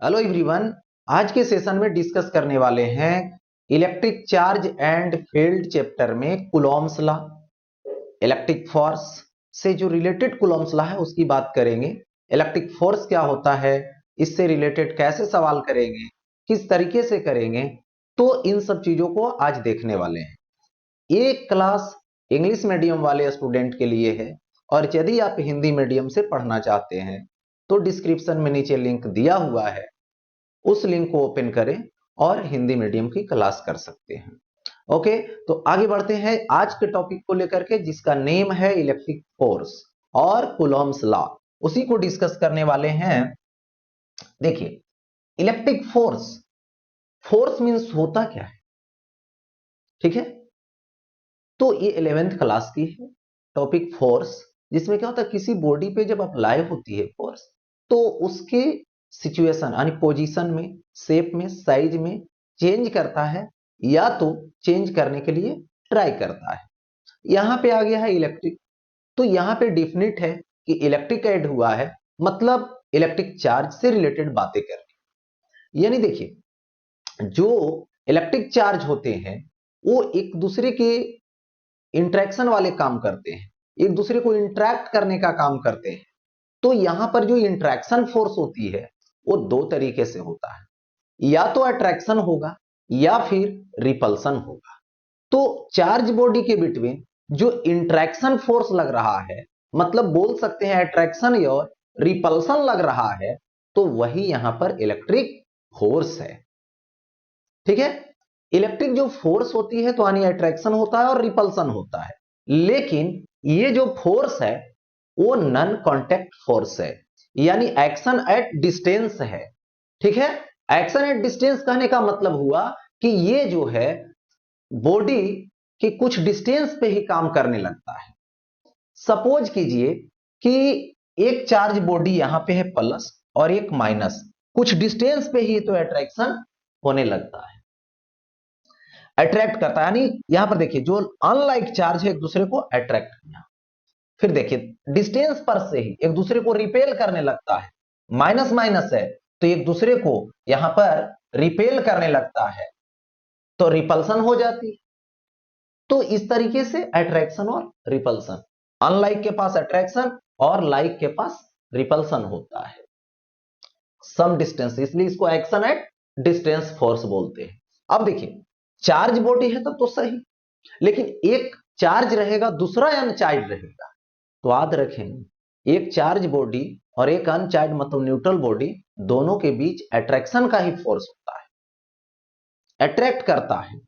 Hello everyone. आज के session में डिस्कस करने वाले हैं electric charge and field chapter में कूलॉम्स लॉ। इलेक्ट्रिक फोर्स से जो रिलेटेड कूलॉम्स लॉ है उसकी बात करेंगे। इलेक्ट्रिक फोर्स क्या होता है, इससे रिलेटेड कैसे सवाल करेंगे, किस तरीके से करेंगे, तो इन सब चीजों को आज देखने वाले हैं। ये क्लास इंग्लिश मीडियम वाले स्टूडेंट के लिए है और यदि आप हिंदी मीडियम से पढ़ना चाहते हैं तो डिस्क्रिप्शन में नीचे लिंक दिया हुआ है, उस लिंक को ओपन करें और हिंदी मीडियम की क्लास कर सकते हैं। ओके, तो आगे बढ़ते हैं आज के टॉपिक को लेकर के, जिसका नेम है इलेक्ट्रिक फोर्स और कूलॉम्स लॉ। उसी को डिस्कस करने वाले हैं। देखिए, इलेक्ट्रिक फोर्स, फोर्स मींस होता क्या है, ठीक है। तो ये 11th क्लास की है टॉपिक फोर्स, जिसमें क्या होता है, किसी बॉडी पे जब अप्लाई होती है फोर्स तो उसके सिचुएशन यानी पोजीशन में, शेप में, साइज में चेंज करता है या तो चेंज करने के लिए ट्राई करता है। यहां पे आ गया है इलेक्ट्रिक, तो यहां पे डिफिनिट है कि इलेक्ट्रिक ऐड हुआ है, मतलब इलेक्ट्रिक चार्ज से रिलेटेड बातें करनी। यानी देखिए, जो इलेक्ट्रिक चार्ज होते हैं वो एक दूसरे के इंट्रैक्शन वाले काम करते हैं, एक दूसरे को इंट्रैक्ट करने का काम करते हैं। तो यहां पर जो इंट्रैक्शन फोर्स होती है वो दो तरीके से होता है, या तो अट्रैक्शन होगा या फिर रिपल्सन होगा। तो चार्ज बॉडी के बिटवीन जो इंट्रैक्शन फोर्स लग रहा है, मतलब बोल सकते हैं अट्रैक्शन और रिपल्सन लग रहा है, तो वही यहां पर इलेक्ट्रिक फोर्स है, ठीक है। इलेक्ट्रिक जो फोर्स होती है तो यानी अट्रैक्शन होता है और रिपल्सन होता है, लेकिन ये जो फोर्स है वो नॉन कांटेक्ट फोर्स है, यानी एक्शन एट डिस्टेंस है, ठीक है। एक्शन एट डिस्टेंस कहने का मतलब हुआ कि ये जो है बॉडी के कुछ डिस्टेंस पे ही काम करने लगता है। सपोज कीजिए कि एक चार्ज बॉडी यहां पे है प्लस और एक माइनस, कुछ डिस्टेंस पे ही तो अट्रैक्शन होने लगता है, अट्रैक्ट करता है। यानी यहां पर देखिए, जो अनलाइक चार्ज है एक दूसरे को अट्रैक्ट किया, फिर देखिए डिस्टेंस पर से ही एक दूसरे को रिपेल करने लगता है। माइनस माइनस है तो एक दूसरे को यहां पर रिपेल करने लगता है, तो रिपल्सन हो जाती है। तो इस तरीके से अट्रैक्शन और रिपल्सन, अनलाइक के पास अट्रैक्शन और लाइक के पास रिपल्सन होता है सम डिस्टेंस, इसलिए इसको एक्शन एट डिस्टेंस फोर्स बोलते हैं। अब देखिए, चार्ज बॉडी है तो सही, लेकिन एक चार्ज रहेगा दूसरा अनचार्ज रहेगा, तो याद रखेंगे एक चार्ज बॉडी और एक अनचार्ज मतलब न्यूट्रल बॉडी, दोनों के बीच अट्रैक्शन का ही फोर्स होता है, अट्रैक्ट करता है।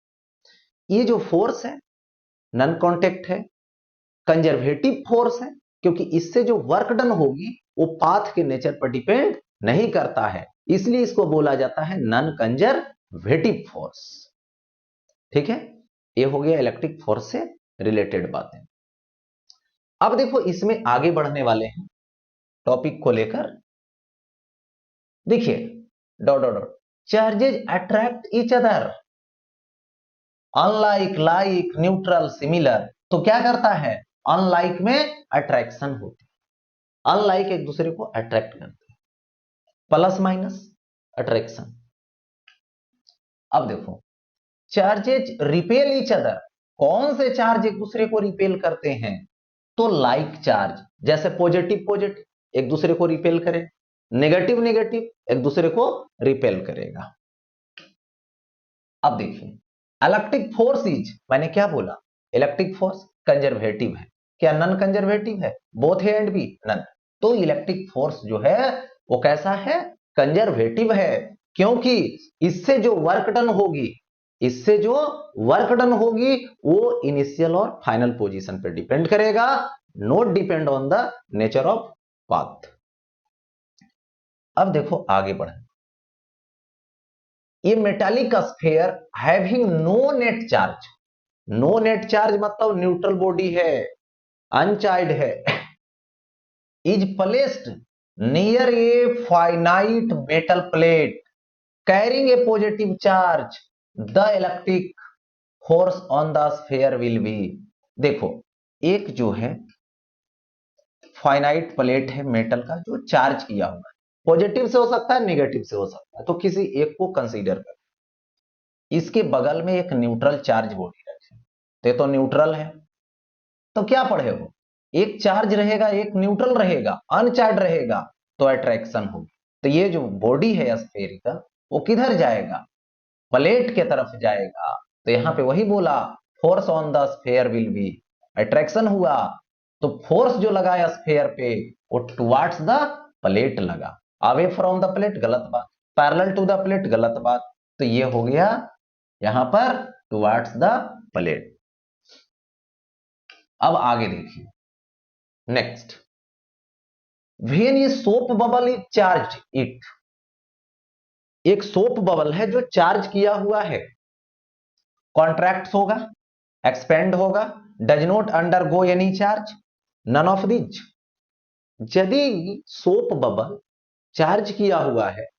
ये जो फोर्स है नॉन कांटेक्ट है, कंजर्वेटिव फोर्स है, क्योंकि इससे जो वर्क डन होगी वो पाथ के नेचर पर डिपेंड नहीं करता है, इसलिए इसको बोला जाता है नॉन कंजर्वेटिव फोर्स, ठीक है। ये हो गया इलेक्ट्रिक फोर्स से रिलेटेड बातें। अब देखो, इसमें आगे बढ़ने वाले हैं टॉपिक को लेकर। देखिए, dot dot dot, charges attract each other unlike, like, neutral, similar. तो क्या करता है, अनलाइक में अट्रैक्शन होती है, अनलाइक एक दूसरे को अट्रैक्ट करते हैं, प्लस माइनस अट्रैक्शन। अब देखो, चार्जेज रिपेल ईच अदर, कौन से चार्ज एक दूसरे को रिपेल करते हैं, तो लाइक चार्ज, जैसे पॉजिटिव पॉजिटिव एक दूसरे को रिपेल करे, नेगेटिव नेगेटिव एक दूसरे को रिपेल करेगा। अब देखिए, इलेक्ट्रिक फोर्स इज, मैंने क्या बोला, इलेक्ट्रिक फोर्स कंजर्वेटिव है, क्या नॉन कंजर्वेटिव है, बोथ है एंड बी नॉन। तो इलेक्ट्रिक फोर्स जो है वो कैसा है, कंजर्वेटिव है, क्योंकि इससे जो वर्क डन होगी, इससे जो वर्क डन होगी वो इनिशियल और फाइनल पोजीशन पे डिपेंड करेगा, not depend on the nature of path. अब देखो आगे बढ़े, ये metallic sphere having no net charge, no net charge मतलब न्यूट्रल बॉडी है, अनचार्ज है, is placed near a finite metal plate carrying a positive charge, the electric force on the sphere will be. देखो, एक जो है finite plate है metal का जो चार्ज किया हुआ है, पॉजिटिव से हो सकता है, नेगेटिव से हो सकता है, तो किसी एक को कंसीडर कर। इसके बगल में एक न्यूट्रल चार्ज बॉडी रखें, तो न्यूट्रल है, तो क्या पढ़े हो, एक चार्ज रहेगा एक न्यूट्रल रहेगा, अनचार्ज रहेगा तो अट्रैक्शन होगी। तो ये जो बॉडी है स्फेरिकल वो किधर जाएगा, प्लेट के तरफ जाएगा। तो यहां पे वही बोला, force on the sphere will be, attraction हुआ तो फोर्स जो लगा स्फेयर पे वो टुवर्ड्स द प्लेट लगा, अवे फ्रॉम द प्लेट गलत बात, पैरेलल टू द प्लेट गलत बात। तो ये हो गया यहां पर टुवर्ड्स द प्लेट। अब आगे देखिए नेक्स्ट, व्हेन ये soap bubble is charge it, एक सोप बबल है जो चार्ज किया हुआ है, कॉन्ट्रैक्ट होगा, एक्सपेंड होगा, does not undergo any charge, none of these. यदि सोप बबल चार्ज किया हुआ है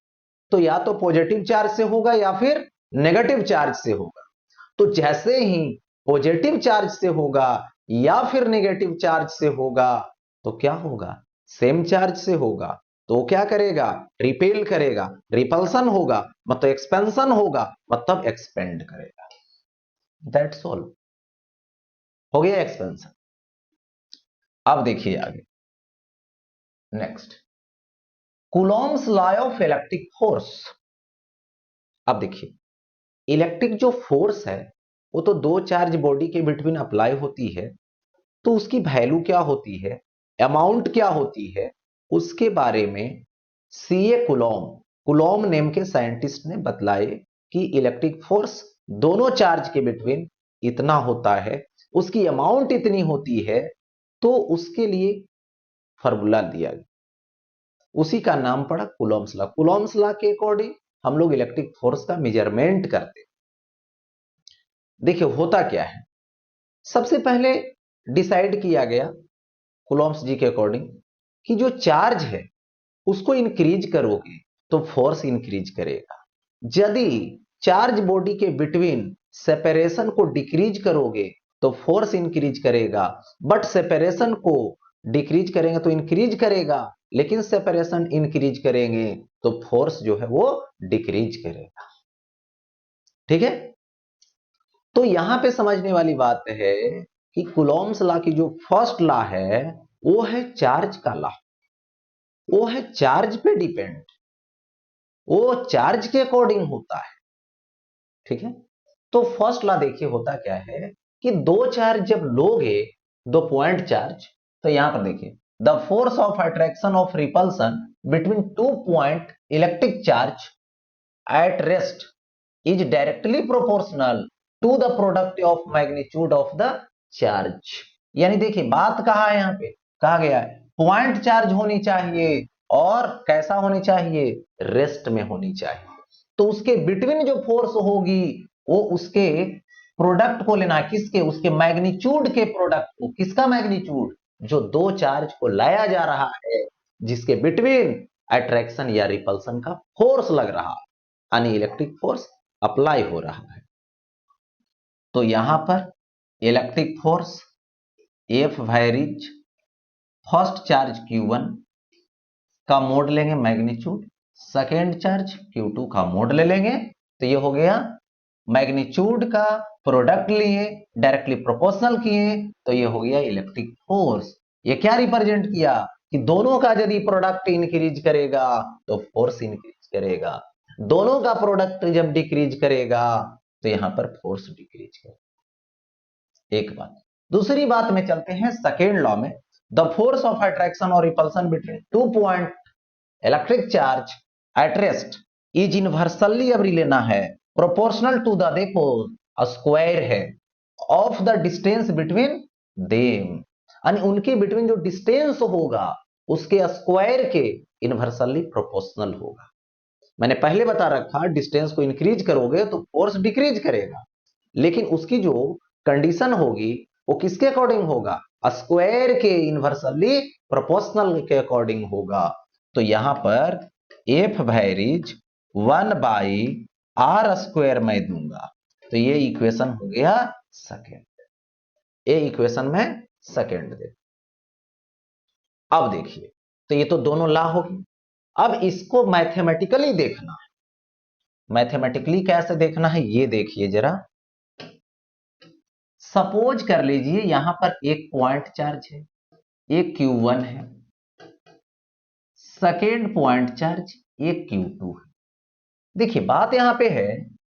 तो या तो पॉजिटिव चार्ज से होगा या फिर नेगेटिव चार्ज से होगा। तो जैसे ही पॉजिटिव चार्ज से होगा या फिर नेगेटिव चार्ज से होगा तो क्या होगा, सेम चार्ज से होगा तो क्या करेगा, रिपेल करेगा, रिपल्सन होगा मतलब एक्सपेंशन होगा मतलब एक्सपेंड करेगा। दैट्स ऑल, हो गया एक्सपेंशन। अब देखिए आगे next, Coulomb's law of electric force. अब देखिए इलेक्ट्रिक जो फोर्स है वो तो दो चार्ज बॉडी के बिटवीन अप्लाई होती है, तो उसकी वैल्यू क्या होती है, अमाउंट क्या होती है, उसके बारे में सीए कुलॉम, कुलॉम नेम के साइंटिस्ट ने बतलाए कि इलेक्ट्रिक फोर्स दोनों चार्ज के बिटवीन इतना होता है, उसकी अमाउंट इतनी होती है, तो उसके लिए फॉर्मूला दिया गया, उसी का नाम पड़ा कुलॉम्स लॉ। कुलॉम्स लॉ के अकॉर्डिंग हम लोग इलेक्ट्रिक फोर्स का मेजरमेंट करते। देखिए होता क्या है, सबसे पहले डिसाइड किया गया कुलॉम्स जी के अकॉर्डिंग कि जो चार्ज है उसको इंक्रीज करोगे तो फोर्स इंक्रीज करेगा, यदि चार्ज बॉडी के बिटवीन सेपरेशन को डिक्रीज करोगे तो फोर्स इंक्रीज करेगा, बट सेपरेशन को डिक्रीज करेंगे तो इंक्रीज करेगा, लेकिन सेपरेशन इंक्रीज करेंगे तो फोर्स जो है वो डिक्रीज करेगा। ठीक है, तो यहां पे समझने वाली बात है कि कुलॉम्स लॉ की जो फर्स्ट लॉ है वो है चार्ज का लॉ, वो है चार्ज पे डिपेंड, वो चार्ज के अकॉर्डिंग होता है। ठीक है, तो फर्स्ट लॉ देखिए होता क्या है कि दो चार्ज जब लोगे, दो पॉइंट चार्ज, तो यहां पर देखिए the force of attraction of repulsion between two point electric charge at rest is directly proportional to the product of magnitude of the charge. यानी देखिए बात कहा है, यहां पे कहा गया है पॉइंट चार्ज होनी चाहिए और कैसा होनी चाहिए, रेस्ट में होनी चाहिए, तो उसके बिटवीन जो फोर्स होगी वो उसके प्रोडक्ट को लेना, किसके, उसके मैग्नीट्यूड के प्रोडक्ट को, किसका मैग्नीट्यूड, जो दो चार्ज को लाया जा रहा है जिसके बिटवीन अट्रैक्शन या रिपल्सन का फोर्स लग रहा है, यानी इलेक्ट्रिक फोर्स अप्लाई हो रहा है। तो यहां पर electric force F varies, first charge Q1 का मोड लेंगे मैग्नीट्यूड, सेकेंड चार्ज Q2 का मोड ले लेंगे, तो ये हो गया मैग्नीट्यूड का प्रोडक्ट लिए डायरेक्टली प्रोपोर्शनल किए तो ये हो गया इलेक्ट्रिक फोर्स। ये क्या रिप्रेजेंट किया कि दोनों का यदि प्रोडक्ट इंक्रीज करेगा तो फोर्स इंक्रीज करेगा, दोनों का प्रोडक्ट जब डिक्रीज करेगा तो यहां पर फोर्स डिक्रीज करेगा। एक बात, दूसरी बात में चलते हैं सेकेंड लॉ में, द फोर्स ऑफ अट्रैक्शन और repulsion between two point electric charge at rest is inversely, अब लेना है प्रोपोर्शनल टू द, देखो स्क्वायर है, of the distance between them, यानी उनके बिटवीन जो डिस्टेंस होगा उसके स्क्वायर के इनवर्सली प्रोपोर्शनल होगा। मैंने पहले बता रखा डिस्टेंस को इंक्रीज करोगे तो फोर्स डिक्रीज करेगा, लेकिन उसकी जो कंडीशन होगी वो किसके अकॉर्डिंग होगा, स्क्वायर के इनवर्सली प्रोपोर्शनल के अकॉर्डिंग होगा। तो यहां पर एफ वैरीज 1/r² मैं दूंगा, तो ये इक्वेशन हो गया सेकेंड, ये इक्वेशन में सेकेंड दे। अब देखिए तो ये तो दोनों लॉ होगी, अब इसको मैथमेटिकली देखना है। मैथमेटिकली कैसे देखना है ये देखिए जरा। सपोज कर लीजिए यहां पर एक पॉइंट चार्ज है, एक Q1 है, सेकेंड पॉइंट चार्ज एक Q2 है। देखिए बात यहां पे है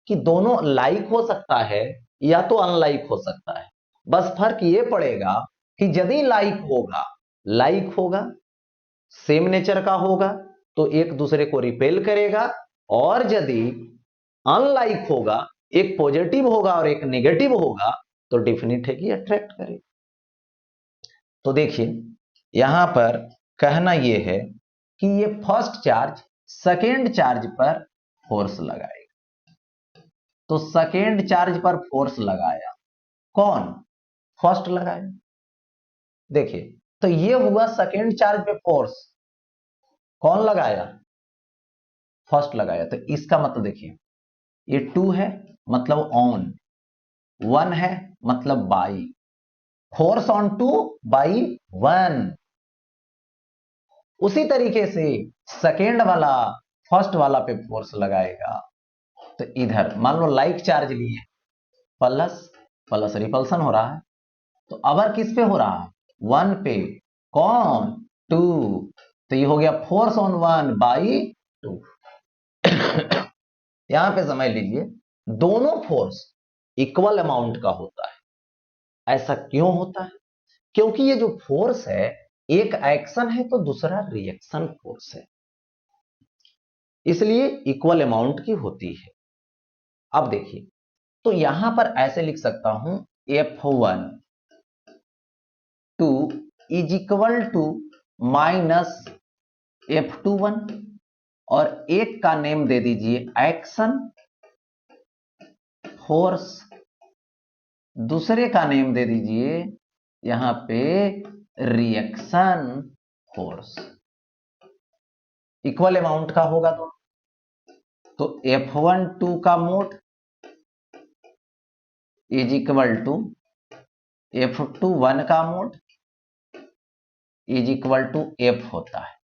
कि दोनों लाइक हो सकता है या तो अनलाइक हो सकता है। बस फर्क ये पड़ेगा कि यदि लाइक होगा सेम नेचर का होगा तो एक दूसरे को रिपेल करेगा, और यदि अनलाइक होगा, एक पॉजिटिव होगा और एक नेगेटिव होगा, तो डेफिनेट है कि अट्रैक्ट करेगा। तो देखिए यहां पर कहना यह है कि ये फर्स्ट चार्ज सेकेंड चार्ज पर फोर्स लगाएगा। तो सेकेंड चार्ज पर फोर्स लगाया कौन? फर्स्ट लगाया। देखिए तो ये हुआ सेकेंड चार्ज पे फोर्स कौन लगाया? फर्स्ट लगाया। तो इसका मतलब देखिए ये 2 है मतलब ऑन, 1 है मतलब बाई, फोर्स ऑन 2 बाई 1। उसी तरीके से सेकेंड वाला फर्स्ट वाला पे फोर्स लगाएगा। तो इधर मान लो लाइक चार्ज लिए, प्लस प्लस रिपल्सन हो रहा है, तो अबर किस पे हो रहा है? 1 पे। कौन? 2। तो ये हो गया फोर्स ऑन 1 बाई 2। यहां पे समझ लीजिए दोनों फोर्स इक्वल अमाउंट का होता है। ऐसा क्यों होता है? क्योंकि ये जो फोर्स है एक एक्शन है तो दूसरा रिएक्शन फोर्स है, इसलिए इक्वल अमाउंट की होती है। अब देखिए तो यहां पर ऐसे लिख सकता हूं F1 2 is equal to minus F21, और एक का नेम दे दीजिए एक्शन फोर्स, दूसरे का नेम दे दीजिए यहां पे रिएक्शन फोर्स। इक्वल अमाउंट का होगा तो F1 2 का mod is equal to F2 1 का mod is equal to F होता है।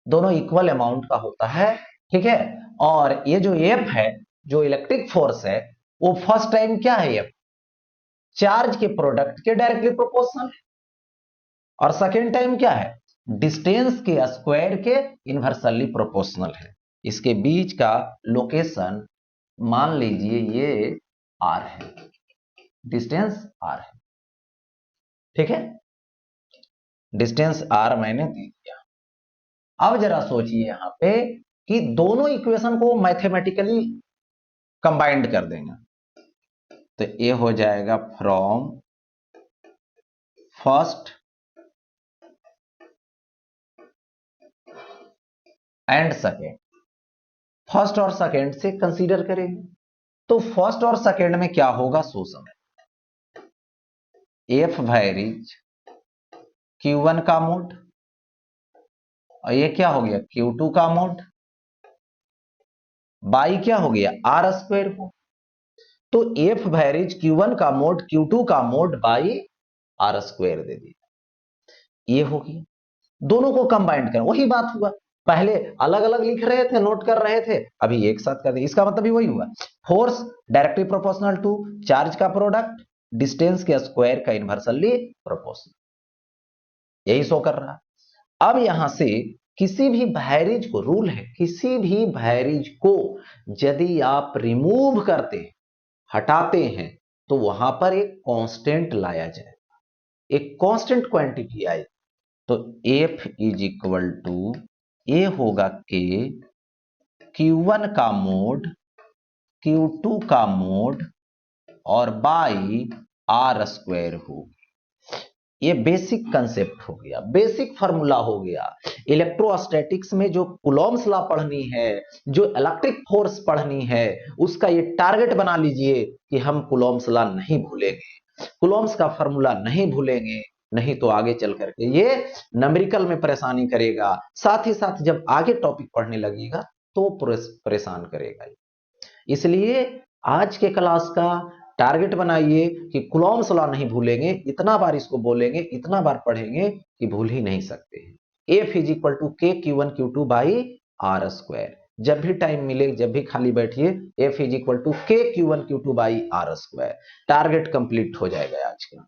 दोनों इक्वल अमाउंट का होता है, ठीक है। और ये जो F है, जो इलेक्ट्रिक फोर्स है, वो फर्स्ट टाइम क्या है? F चार्ज के प्रोडक्ट के डायरेक्टली प्रोपोर्शनल है, और सेकेंड टाइम क्या है? डिस्टेंस के स्क्वायर के इनवर्सली प्रोपोर्शनल है। इसके बीच का लोकेशन मान लीजिए ये R है, डिस्टेंस R है, ठीक है। डिस्टेंस R मैंने दे दिया। अब जरा सोचिए यहां पे कि दोनों इक्वेशन को मैथमेटिकली कंबाइंड कर देंगे, तो ये हो जाएगा from first and second. First और सेकेंड से कंसीडर करेंगे तो फर्स्ट और सेकेंड में क्या होगा? शोषण F वैरीज Q1 का मोड, और ये क्या हो गया? Q2 का मोड बाई क्या हो गया? R स्क्वायर को। तो F वैरीज Q1 का मोड Q2 का मोड बाई R स्क्वायर दे दिया। ये हो गया। दोनों को कंबाइंड करें, वही बात हुआ। पहले अलग अलग लिख रहे थे, नोट कर रहे थे, अभी एक साथ कर दिए। इसका मतलब भी वही हुआ, force directly proportional to charge का प्रोडक्ट डिस्टेंस के स्क्वायर का इनवर्सली प्रोपोर्शनल, यही शो कर रहा है। अब यहां से किसी भी वैरीज को, रूल है, किसी भी वैरीज को यदि आप रिमूव करते हैं, हटाते हैं, तो वहां पर एक कांस्टेंट लाया जाए, एक कांस्टेंट क्वांटिटी आई। तो F इज इक्वल टू ये होगा कि Q1 का मोड Q2 का मोड और बाई R स्क्वायर हो। ये बेसिक कंसेप्ट हो गया, बेसिक फार्मूला हो गया। इलेक्ट्रोस्टैटिक्स में जो कूलॉम्स लॉ पढ़नी है, जो इलेक्ट्रिक फोर्स पढ़नी है, उसका ये टारगेट बना लीजिए कि हम कूलॉम्स लॉ नहीं भूलेंगे, कूलॉम्स का फार्मूला नहीं भूलेंगे, नहीं तो आगे चल करके ये न्यूमेरिकल में परेशानी करेगा। साथ ही साथ जब आगे टॉपिक पढ़ने लगेगा तो परेशान करेगा। इसलिए आज के क्लास का टारगेट बनाइए कि कूलॉम्स लॉ नहीं भूलेंगे, इतना बार इसको बोलेंगे, इतना बार पढ़ेंगे कि भूल ही नहीं सकते हैं। F is equal to K Q1 Q2 by are square. जब भी टाइम मिले, जब भी खाली बैठिए, F is equal to K Q1 Q2 by are square. Target complete हो जाएगा आज का।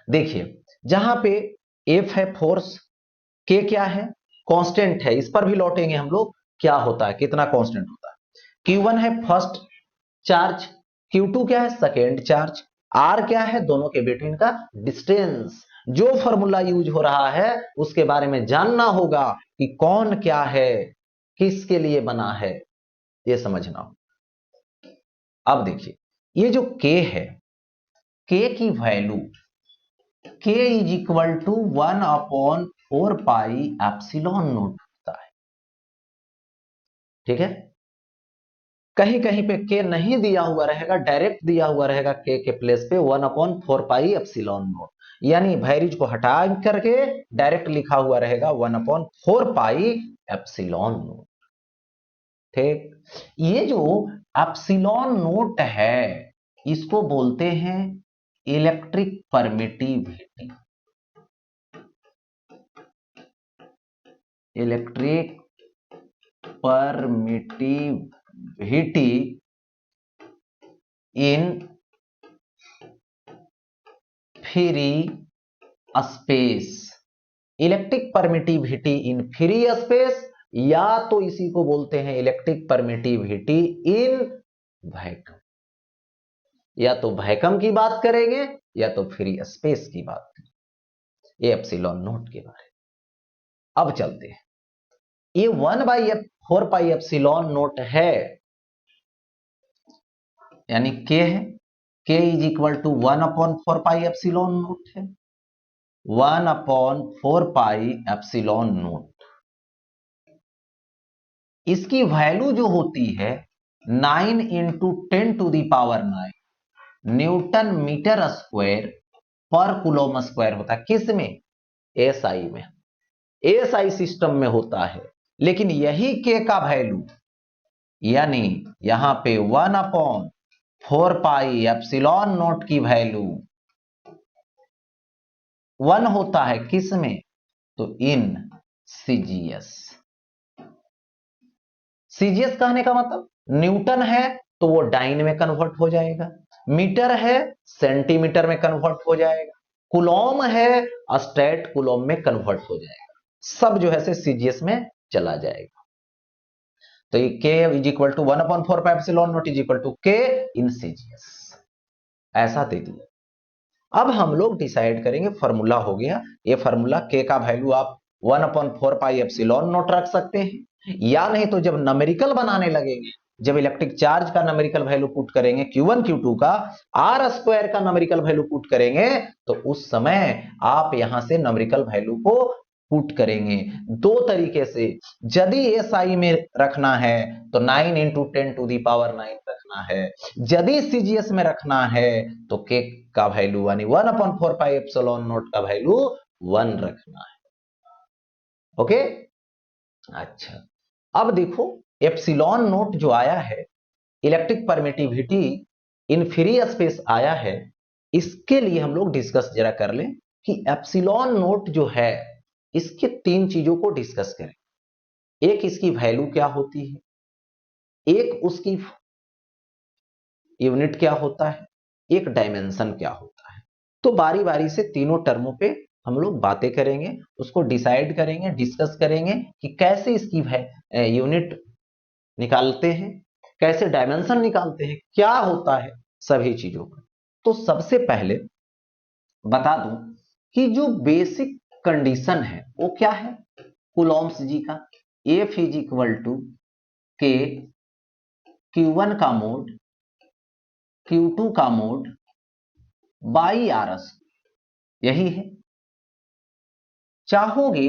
देखिए जहां पे F है फोर्स, K क्या है, कांस्टेंट है, इस पर भी लौटेंगे हम लोग क्या होता है, कितना कांस्टेंट होता है। Q1 है फर्स्ट चार्ज, Q2 क्या है सेकेंड चार्ज, R क्या है दोनों के बिटवीन का डिस्टेंस। जो फॉर्मूला यूज हो रहा है उसके बारे में जानना होगा कि कौन क्या है, किसके लिए बना है, ये समझना हो। अब देखिए ये जो K है, K की value K is equal to 1/4 pi epsilon nought होता है। ठीक है, कहीं कहीं पे K नहीं दिया हुआ रहेगा, डायरेक्ट दिया हुआ रहेगा K के प्लेस पे 1/4 पाई एप्सिलॉन नॉट, यानी वैरिज को हटा करके डायरेक्ट लिखा हुआ रहेगा 1/4 पाई एप्सिलॉन नॉट। ठीक, ये जो एप्सिलॉन नोट है इसको बोलते हैं electric permittivity. Electric permittivity in free space. Electric permittivity in free space, या तो इसी को बोलते हैं इलेक्ट्रिक परमिटिविटी इन वैक्यूम। या तो वैक्यूम की बात करेंगे या तो फ्री स्पेस की बात करेंगे। ये एप्सिलॉन नोट के बारे में। अब चलते हैं, ये 1/4 पाई एप्सिलॉन नोट है, यानी K है, K is equal to 1/4 pi epsilon nought है, 1/4 पाई एप्सिलॉन नोट। इसकी वैल्यू जो होती है 9 इंटू 10⁹ न्यूटन मीटर स्क्वायर पर कूलम स्क्वायर होता है। किस में, एसआई में, एसआई सिस्टम में होता है। लेकिन यही के का वैल्यू, यानी यहां पे 1/4 पाई एप्सिलॉन नोट की वैल्यू 1 होता है किस में, तो इन सीजीएस। सीजीएस कहने का मतलब न्यूटन है तो वो डाइन में कन्वर्ट हो जाएगा, मीटर है सेंटीमीटर में कन्वर्ट हो जाएगा, कुलॉम है स्ट्रेट कुलॉम में कन्वर्ट हो जाएगा, सब जो है से सीजीएस में चला जाएगा। तो ये K is equal to 1/4 pi epsilon nought is equal to K in CGS, ऐसा दे दिया। अब हम लोग डिसाइड करेंगे, फॉर्मूला हो गया ये फॉर्मूला, K का वैल्यू आप 1/4 पाई एप्सिलॉन नॉट रख सकते हैं, या नहीं तो जब न्यूमेरिकल बनाने लगेंगे, जब इलेक्ट्रिक चार्ज का न्यूमेरिकल वैल्यू पुट करेंगे, Q1 Q2 का, आर स्क्वायर का न्यूमेरिकल वैल्यू पुट करेंगे, तो उस समय आप यहां से न्यूमेरिकल वैल्यू को पुट करेंगे दो तरीके से। यदि एसआई में रखना है तो 9 इंटू 10⁹ रखना है, यदि सीजीएस में रखना है तो के का वैल्यू यानी 1/4 पाई एप्सिलॉन नॉट का वैल्यू 1 रखना है। ओके, अच्छा अब देखो एप्सिलॉन नोट जो आया है, electric permittivity in free space आया है, इसके लिए हम लोग डिस्कस जरा कर लें कि एप्सिलॉन नोट जो है इसके तीन चीजों को डिस्कस करें। एक इसकी वैल्यू क्या होती है, एक उसकी यूनिट क्या होता है, एक डायमेंशन क्या होता है। तो बारी बारी से तीनों टर्मों पे हम लोग बातें करेंगे, उसको डिसाइड करेंगे, डिस्कस करेंगे कि कैसे इसकी यूनिट निकालते हैं, कैसे डायमेंशन निकालते हैं, क्या होता है सभी चीजों का। तो सबसे पहले बता दूं कि जो बेसिक कंडीशन है वो क्या है कूलॉम्स जी का, F is equal to K Q1 का मोड Q2 का मोड बाई आरएस, यही है। चाहोगे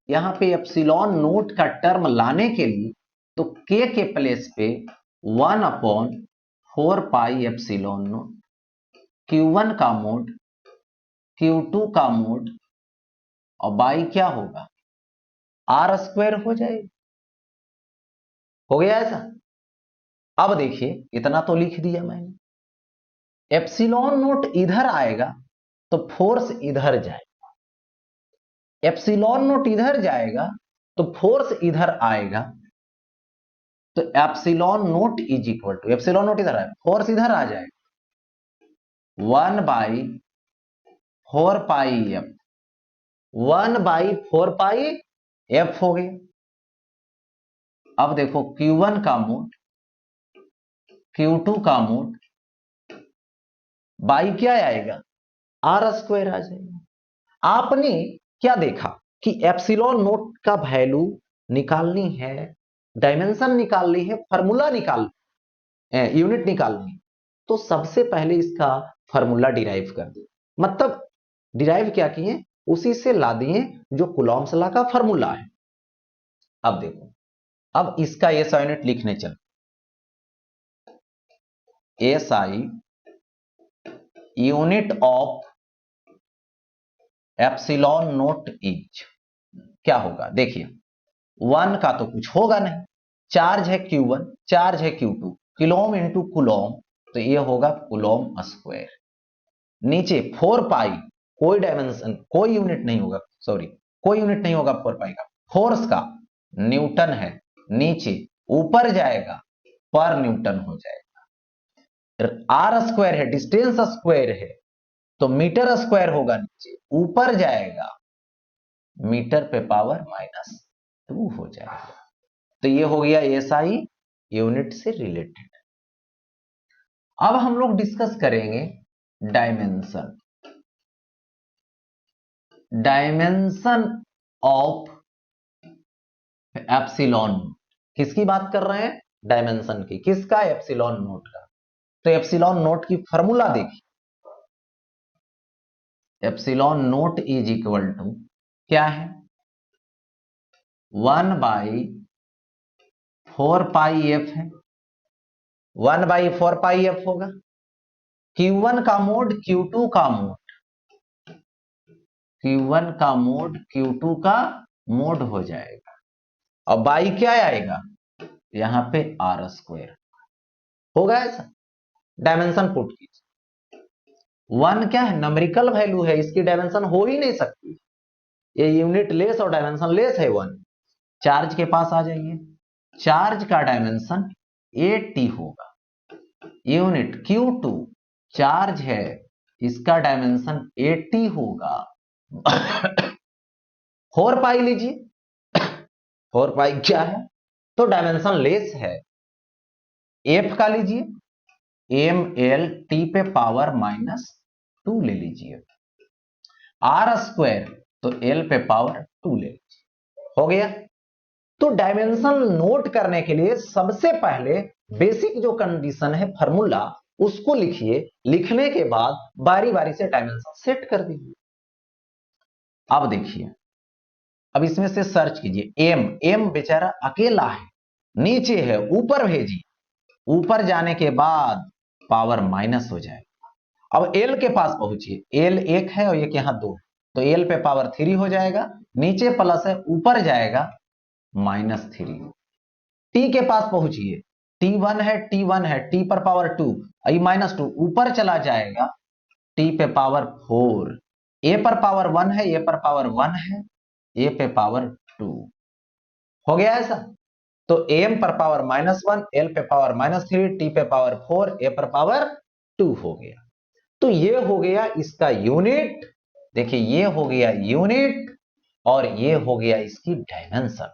यहां पे एप्सिलॉन नोट का टर्म लाने के लिए तो K के प्लेस पे 1/4 पाई एप्सिलॉन नोट, Q1 का मोड Q2 का मोड और बाई क्या होगा आर स्क्वायर हो जाएगा। हो गया ऐसा। अब देखिए इतना तो लिख दिया मैंने, एप्सिलॉन नोट इधर आएगा तो फोर्स इधर जाएगा, एप्सिलॉन नोट इधर जाएगा तो फोर्स इधर आएगा, तो epsilon nought is equal to, epsilon nought इधर आए, फोर्स इधर आ जाएगा 1/4 पाई एफ, 1/4 पाई एफ हो गया। अब देखो Q1 का मोड, Q2 का मोड बाई क्या आएगा, आर स्क्वायर आ जाएगा। आपने क्या देखा कि एप्सिलॉन नोट का वैल्यू निकालनी है, डायमेंशन निकालनी है, फार्मूला निकाल, यूनिट निकालनी है, तो सबसे पहले इसका फार्मूला डिराइव कर दिए। मतलब डिराइव क्या किए, उसी से ला दिए जो कूलॉम्स लॉ का फार्मूला है। अब देखो, अब इसका एसआई यूनिट लिखने चल, SI unit of epsilon nought is क्या होगा, देखिए 1 का तो कुछ होगा नहीं, चार्ज है Q1, चार्ज है Q2, किलोम इंटू कुलोम, तो ये होगा कुलोम स्क्वायर। नीचे 4 पाई, कोई डायमेंशन, कोई यूनिट नहीं होगा, सॉरी कोई यूनिट नहीं होगा 4 पाई का, फोर्स का न्यूटन है, नीचे ऊपर जाएगा पर न्यूटन हो जाएगा। आर स्क्वायर है, डिस्टेंस स्क्वायर है, तो मीटर स्क्वायर होगा, नीचे ऊपर जाएगा मीटर पे पावर -2 हो जाएगा। तो ये हो गया एसआई यूनिट से रिलेटेड। अब हम लोग डिस्कस करेंगे डायमेंशन, डायमेंशन ऑफ एप्सिलॉन। किसकी बात कर रहे हैं, डायमेंशन की, किसका, एप्सिलॉन नोट का। तो एप्सिलॉन नोट की फॉर्मूला देखिए, epsilon nought is equal to क्या है, 1/4 पाई एफ है, 1/4 पाई एफ होगा। Q1 का मोड, Q2 का मोड, Q1 का मोड Q2 का मोड हो जाएगा। अब बाई क्या आएगा, यहां पे आर स्क्वायर होगा। ऐसा डायमेंशन पुट कीजिए। 1 क्या है, नंबरिकल वैल्यू है, इसकी डायमेंशन हो ही नहीं सकती, ये यूनिट लेस और डायमेंशन लेस है 1। चार्ज के पास आ जाइए, चार्ज का डायमेंशन 80 होगा। यूनिट Q2 चार्ज है, इसका डायमेंशन 80 होगा। 4 पाई लीजिए, 4 पाई क्या है, तो डायमेंशन लेस है। एफ का लीजिए, ml t पे पावर -2 ले लीजिए, आर स्क्वायर तो l पे पावर 2 ले लीजिए, हो गया। तो डायमेंशन नोट करने के लिए सबसे पहले बेसिक जो कंडीशन है, फार्मूला, उसको लिखिए। लिखने के बाद बारी बारी से डायमेंशन सेट कर दीजिए। अब देखिए, अब इसमें से सर्च कीजिए, एम बेचारा अकेला है, नीचे है, ऊपर भेजिए, ऊपर जाने के बाद पावर माइनस हो जाएगा। अब एल के पास पहुंचिए, एल 1 है और एक यहां 2 है, तो एल पे पावर 3 हो जाएगा, नीचे प्लस है, ऊपर जाएगा -3। टी के पास पहुंचिए, T1 है, T1 है, टी पर पावर 2, -2 ऊपर चला जाएगा, टी पे पावर 4, ए पर पावर 1 है, ए पर पावर 1 है, ए पे पावर 2, हो गया ऐसा। तो एम पर पावर -1, एल पे पावर -3, टी पे पावर 4, ए पर पावर 2 हो गया। तो ये हो गया इसका यूनिट, देखिए ये हो गया यूनिट और ये हो गया इसकी डायमेंशन।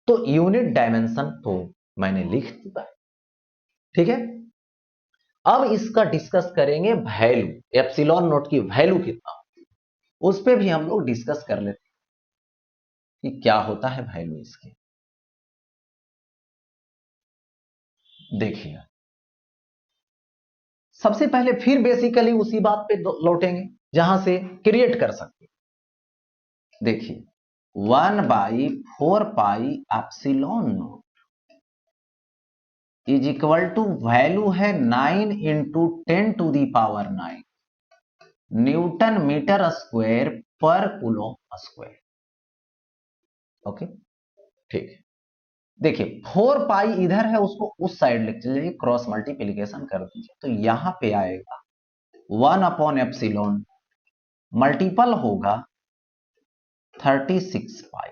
तो यूनिट डायमेंशन तो मैंने लिख दिया, ठीक है। अब इसका डिस्कस करेंगे वैल्यू, एप्सिलॉन नोट की वैल्यू कितना, उस पे भी हम लोग डिस्कस कर लेते हैं कि क्या होता है वैल्यू इसकी। देखिए, सबसे पहले फिर बेसिकली उसी बात पे लौटेंगे जहां से क्रिएट कर सकते। देखिए 1/4 pi epsilon nought is equal to, value है 9 इंटू 10⁹ न्यूटन मीटर स्क्वायर पर कूलम स्क्वायर। ओके, ठीक है। देखिए 4 पाई इधर है, उसको उस साइड ले चलिए, क्रॉस मल्टीप्लीकेशन कर दीजिए, तो यहां पे आएगा 1/एप्सिलॉन, मल्टीपल होगा 36 पाई,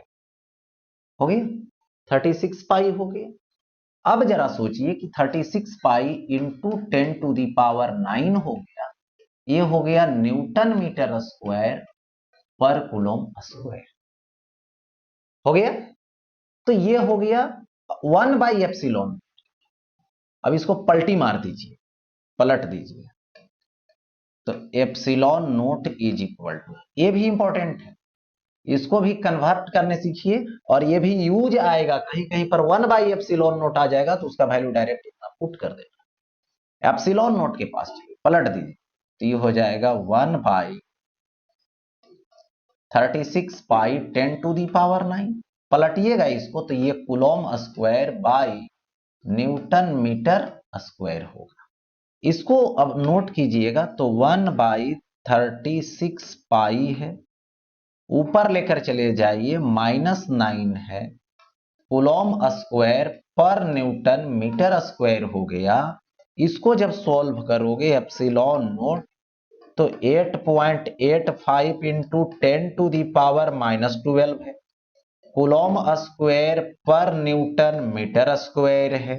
हो गया 36 पाई हो गया। अब जरा सोचिए कि 36 पाई इंटू 10⁹ हो गया, ये हो गया न्यूटन मीटर स्क्वायर पर कूलम स्क्वायर हो गया। तो ये हो गया 1/एप्सिलॉन। अब इसको पलटी मार दीजिए, पलट दीजिए, तो epsilon nought is equal to, ये भी इंपॉर्टेंट है, इसको भी कन्वर्ट करने सीखिए और ये भी यूज आएगा, कहीं कहीं पर 1/एप्सिलॉन नोट आ जाएगा तो उसका वैल्यू डायरेक्ट इतना पुट कर देगा। एप्सिलॉन नोट के पास चाहिए, पलट दीजिए, तो ये हो जाएगा 1/36 पाई 10⁹ पलटिएगा इसको तो ये coulomb square by newton metre square होगा। इसको अब नोट कीजिएगा तो 1/36 पाई है, ऊपर लेकर चले जाइए -9 है, कूलम स्क्वायर पर न्यूटन मीटर स्क्वायर हो गया। इसको जब सॉल्व करोगे एप्सिलॉन नोट तो 8.85 इंटू 10⁻⁻12 है, कूलम स्क्वायर पर न्यूटन मीटर स्क्वायर है।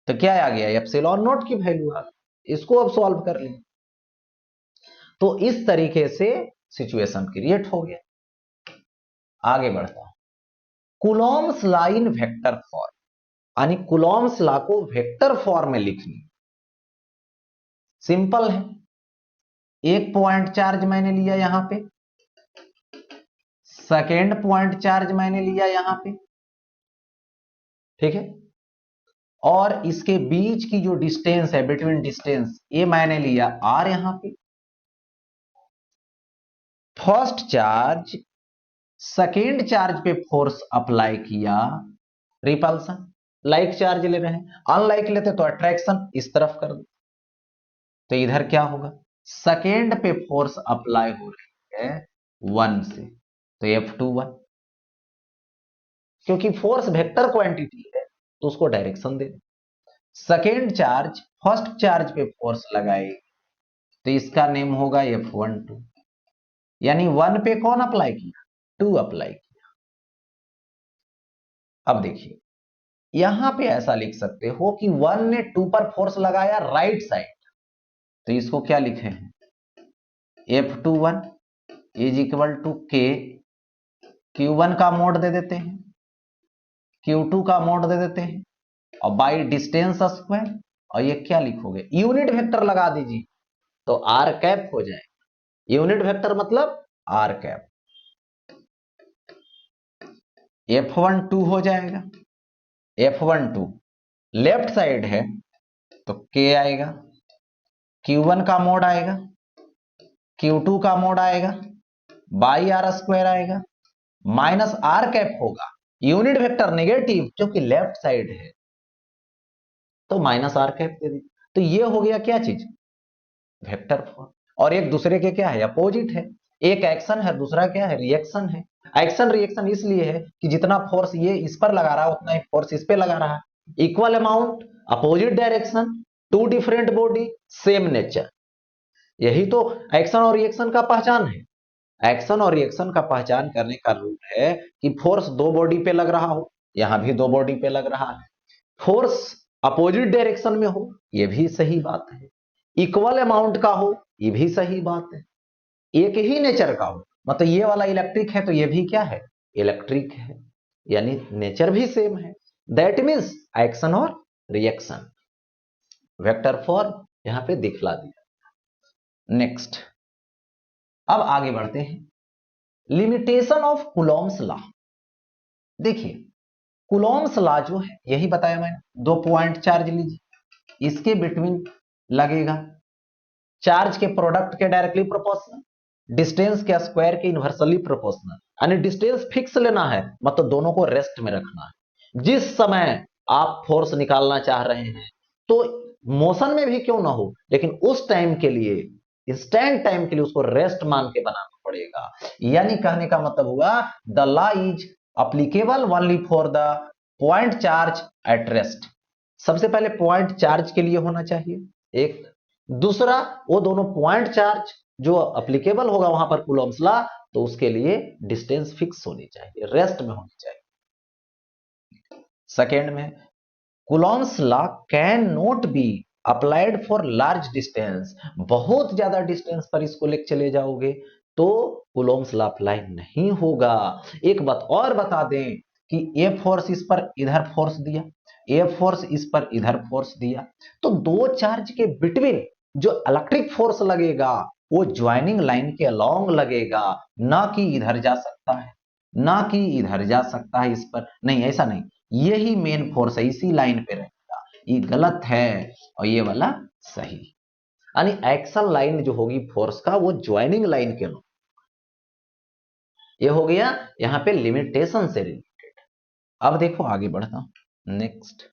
तो क्या आ गया, एप्सिलॉन नोट की वैल्यू आ गई। इसको अब सॉल्व कर लें तो इस तरीके से सिचुएशन क्रिएट हो गया। आगे बढ़ता हूं, Coulomb's law in vector form, यानी कूलॉम्स लॉ को वेक्टर फॉर्म में लिखनी। सिंपल है, एक पॉइंट चार्ज मैंने लिया यहां पे, सेकेंड पॉइंट चार्ज मैंने लिया यहां पे, ठीक है, और इसके बीच की जो डिस्टेंस है, बिटवीन डिस्टेंस, ये मैंने लिया r यहां पे। फर्स्ट चार्ज सेकेंड चार्ज पे फोर्स अप्लाई किया, रिपल्सन, लाइक चार्ज ले रहे हैं, अनलाइक लेते तो अट्रैक्शन, इस तरफ कर दो, तो इधर क्या होगा, सेकेंड पे फोर्स अप्लाई हो रही है 1 से, तो F21, क्योंकि फोर्स वेक्टर क्वांटिटी है तो उसको डायरेक्शन दे। सेकेंड चार्ज फर्स्ट चार्ज पे फोर्स लगाए तो इसका नेम होगा F12, यानी 1 पे कौन अप्लाई किया, 2 अप्लाई किया। अब देखिए यहां पे ऐसा लिख सकते हो कि 1 ने 2 पर फोर्स लगाया राइट साइड, तो इसको क्या लिखे हैं, F21 is equal to K, Q1 का मोड दे देते हैं, Q2 का मोड दे देते हैं, और बाई डिस्टेंस स्क्वायर, और ये क्या लिखोगे, यूनिट वेक्टर लगा दीजिए तो r कैप हो जाएगा। यूनिट वेक्टर मतलब r कैप, F12 हो जाएगा। F12 लेफ्ट साइड है तो K आएगा, Q1 का मोड आएगा, Q2 का मोड आएगा, बाई r स्क्वायर आएगा, माइनस r कैप होगा, यूनिट वेक्टर नेगेटिव क्योंकि लेफ्ट साइड है तो माइनस r कैप दे दी। तो ये हो गया क्या चीज, वेक्टर फॉर्म, और एक दूसरे के क्या है, अपोजिट है। एक एक्शन है, दूसरा क्या है, रिएक्शन है। एक्शन रिएक्शन इसलिए है कि जितना फोर्स ये इस पर लगा रहा है उतना ही फोर्स इस पे लगा रहा है, equal amount, opposite direction, two different body, same nature. यही तो एक्शन और रिएक्शन का पहचान है। एक्शन और रिएक्शन का पहचान करने का रूल है कि फोर्स दो बॉडी पे लग रहा हो, यहां भी दो बॉडी पे लग रहा है, फोर्स अपोजिट डायरेक्शन में हो, यह भी सही बात है, इक्वल अमाउंट का हो, ये भी सही बात है, एक ही नेचर का हो, मतलब ये वाला इलेक्ट्रिक है तो ये भी क्या है, इलेक्ट्रिक है, यानी नेचर भी सेम है। दैट मीन्स एक्शन और रिएक्शन वेक्टर फॉर्म यहां पे दिखला दिया। नेक्स्ट, अब आगे बढ़ते हैं, लिमिटेशन ऑफ कूलॉम्स लॉ। देखिए कूलॉम्स लॉ जो है यही बताया मैंने, दो पॉइंट चार्ज लीजिए, इसके बिटवीन लगेगा चार्ज के प्रोडक्ट के डायरेक्टली प्रोपोर्शनल, डिस्टेंस के स्क्वायर के इनवर्सली प्रोपोर्शनल, यानी डिस्टेंस फिक्स लेना है, मतलब दोनों को रेस्ट में रखना है। जिस समय आप फोर्स निकालना चाह रहे हैं तो मोशन में भी क्यों ना हो, लेकिन उस टाइम के लिए, इंस्टेंट टाइम के लिए उसको रेस्ट मान के बनाना पड़ेगा। यानी कहने का मतलब हुआ the law is applicable only for the point charge at rest. सबसे पहले पॉइंट चार्ज के लिए होना चाहिए एक, दूसरा वो दोनों पॉइंट चार्ज जो अप्लीकेबल होगा वहां पर कूलॉम्स लॉ, तो उसके लिए डिस्टेंस फिक्स होनी चाहिए, रेस्ट में होनी चाहिए। सेकेंड में Coulomb's law can not be applied for large distance, बहुत ज्यादा डिस्टेंस पर इसको लेके चले जाओगे तो कूलॉम्स लॉ अप्लाई नहीं होगा। एक बात और बता दें कि ए फोर्स इस पर इधर फोर्स दिया, ए फोर्स इस पर इधर फोर्स दिया, तो दो चार्ज के बिटवीन जो इलेक्ट्रिक फोर्स लगेगा वो ज्वाइनिंग लाइन के अलोंग लगेगा, ना कि इधर जा सकता है, ना कि इधर जा सकता है इस पर, नहीं ऐसा नहीं, यही मेन फोर्स है, इसी लाइन पे रहेगा। ये गलत है और ये वाला सही, यानी एक्शन लाइन जो होगी फोर्स का वो ज्वाइनिंग लाइन के अलोंग। ये हो गया यहां पे लिमिटेशन से रिलेटेड। अब देखो आगे बढ़ता हूं, नेक्स्ट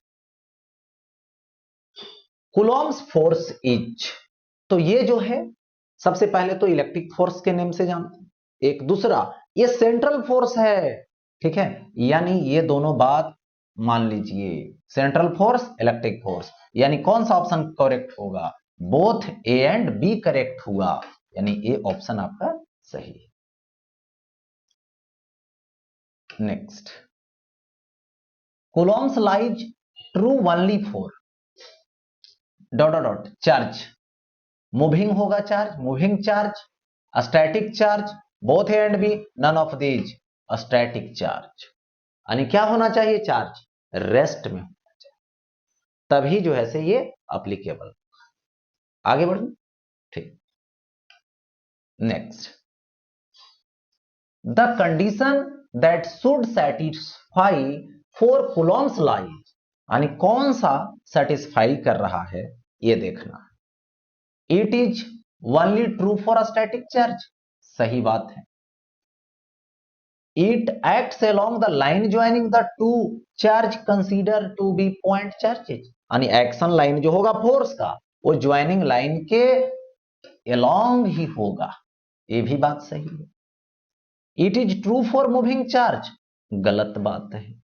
कूलॉम्स फोर्स इज, तो ये जो है सबसे पहले तो इलेक्ट्रिक फोर्स के नेम से जानते हैं, एक दूसरा ये सेंट्रल फोर्स है, ठीक है, यानी ये दोनों बात मान लीजिए, सेंट्रल फोर्स इलेक्ट्रिक फोर्स, यानी कौन सा ऑप्शन करेक्ट होगा, both A and B correct हुआ, यानी ए ऑप्शन आपका सही है। Next Coulomb's law is true only for dot dot dot charge, moving होगा charge, moving charge, static charge, both A and B, none of these, static charge, यानी क्या होना चाहिए, चार्ज रेस्ट में होना चाहिए, तभी जो है से ये अप्लीकेबल। आगे बढ़ो, ठीक, next the condition that should satisfy for Coulomb's law, यानी कौन सा सेटिस्फाई कर रहा है ये देखना। It is only true for static charge, सही बात है। It acts along the line joining the two charge consider to be point charges, यानी एक्शन लाइन जो होगा फोर्स का वो ज्वाइनिंग लाइन के अलोंग ही होगा, ये भी बात सही है। It is true for moving charge, गलत बात है,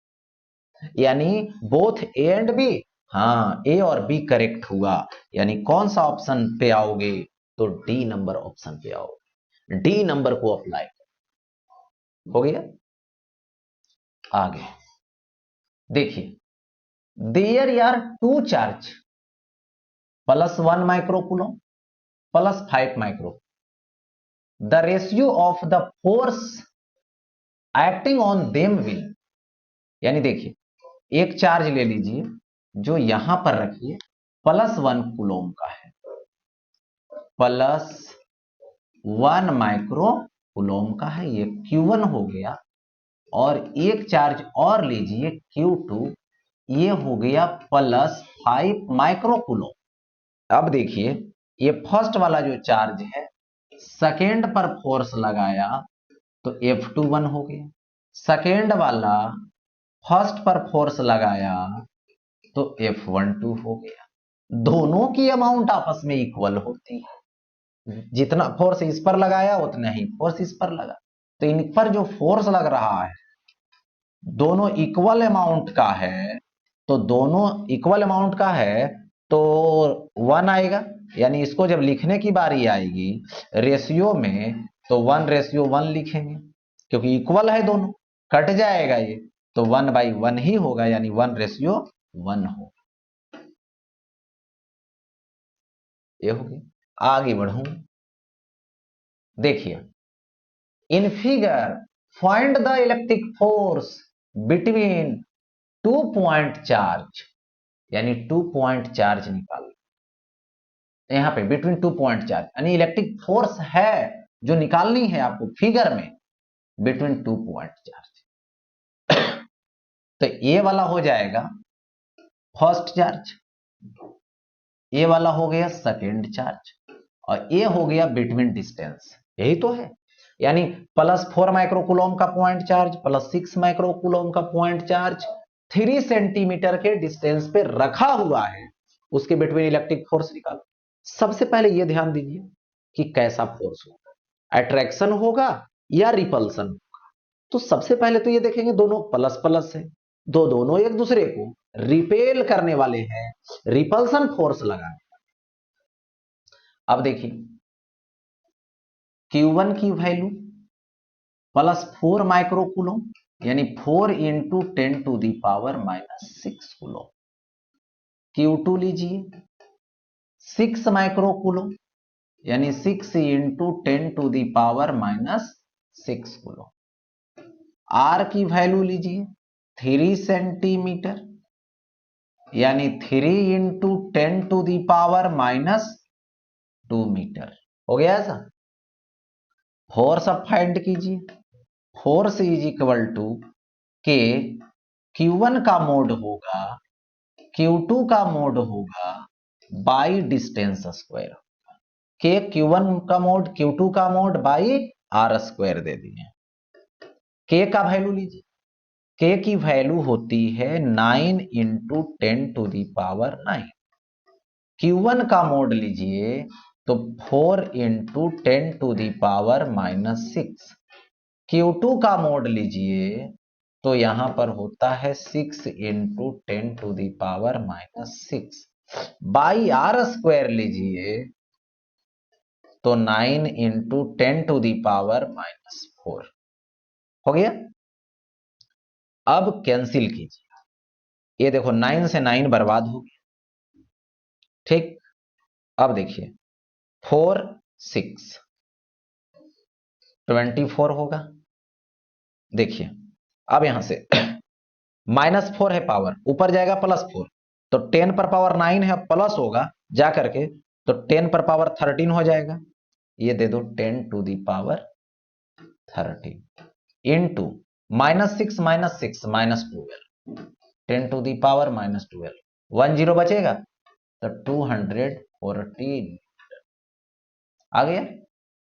यानी बोथ ए एंड बी, हाँ ए और बी करेक्ट हुआ, यानी कौन सा ऑप्शन पे आओगे, तो डी नंबर ऑप्शन पे आओगे, डी नंबर को अप्लाई हो गया। आगे देखिए, there are two charge +1 microcoulomb +5 micro, the ratio of the force acting on them will, यानी देखिए एक चार्ज ले लीजिए जो यहां पर रखिए +1 कूलम का है, +1 माइक्रो कूलम का है, ये Q1 हो गया, और एक चार्ज और लीजिए Q2, ये हो गया +5 माइक्रो कूलम। अब देखिए ये फर्स्ट वाला जो चार्ज है सेकेंड पर फोर्स लगाया तो F21 हो गया, सेकेंड वाला फर्स्ट पर फोर्स लगाया तो F12 हो गया, दोनों की अमाउंट आपस में इक्वल होती है, जितना फोर्स इस पर लगाया उतना ही फोर्स इस पर लगा, तो इन पर जो फोर्स लग रहा है दोनों इक्वल अमाउंट का है, तो दोनों इक्वल अमाउंट का है तो 1 आएगा, यानी इसको जब लिखने की बारी आएगी रेशियो में तो 1:1 लिखेंगे, क्योंकि इक्वल है दोनों, कट जाएगा ये तो 1/1 ही होगा, यानी 1:1 हो। ये हो गया। आगे बढ़ूं, देखिए in figure find the electric force between 2 point charge, यानी 2 पॉइंट चार्ज निकाल, यहां पे बिटवीन 2 पॉइंट चार्ज, यानी इलेक्ट्रिक फोर्स है जो निकालनी है आपको फिगर में बिटवीन 2 पॉइंट चार्ज, तो ये वाला हो जाएगा फर्स्ट चार्ज, ये वाला हो गया सेकेंड चार्ज, और ये हो गया बिटवीन डिस्टेंस, यही तो है, यानी +4 माइक्रोकूलम का पॉइंट चार्ज +6 माइक्रोकूलम का पॉइंट चार्ज 3 सेंटीमीटर के डिस्टेंस पे रखा हुआ है, उसके बिटवीन इलेक्ट्रिक फोर्स निकालो। सबसे पहले यह ध्यान दीजिए कि कैसा फोर्स होगा, अट्रैक्शन होगा या रिपल्सन होगा, तो सबसे पहले तो ये देखेंगे दोनों प्लस प्लस है, दोनों एक दूसरे को रिपेल करने वाले हैं, रिपल्सन फोर्स लगाने। अब देखिए Q1 की वैल्यू प्लस 4 माइक्रो कूलम, यानी 4 इंटू 10⁻⁻6 कूलम। Q2 लीजिए 6 माइक्रो कूलम, यानी 6 इंटू 10⁻⁻6 कूलम। R की वैल्यू लीजिए 3 सेंटीमीटर, यानी 3 इंटू 10⁻⁻2 मीटर। हो गया ऐसा। फोर्स अब फाइंड कीजिए। Force is equal to K Q1 का मोड होगा, Q2 का मोड होगा बाई डिस्टेंस स्क्वायर। के Q1 का मोड Q2 का मोड बाई R स्क्वायर दे दिए। के का वैल्यू लीजिए, के की वैल्यू होती है 9 इंटू 10⁻9। Q1 का मोड लीजिए तो 4 इंटू 10⁻⁻6। Q2 का मोड लीजिए तो यहां पर होता है 6 इंटू 10⁻⁻6 बाई R स्क्वायर लीजिए तो 9 इंटू 10⁻⁻4 हो गया। अब कैंसिल कीजिए, ये देखो 9 से 9 बर्बाद हो गया। ठीक, अब देखिए 4 6 24 होगा। देखिए अब यहां से -4 है पावर, ऊपर जाएगा +4, तो 10 पर पावर 9 है, प्लस होगा जाकर के तो 10 पर पावर 13 हो जाएगा। ये दे दो 10⁻13 इंटू -6 -6 -12 10⁻−12 1 0 बचेगा तो 214 आ गया।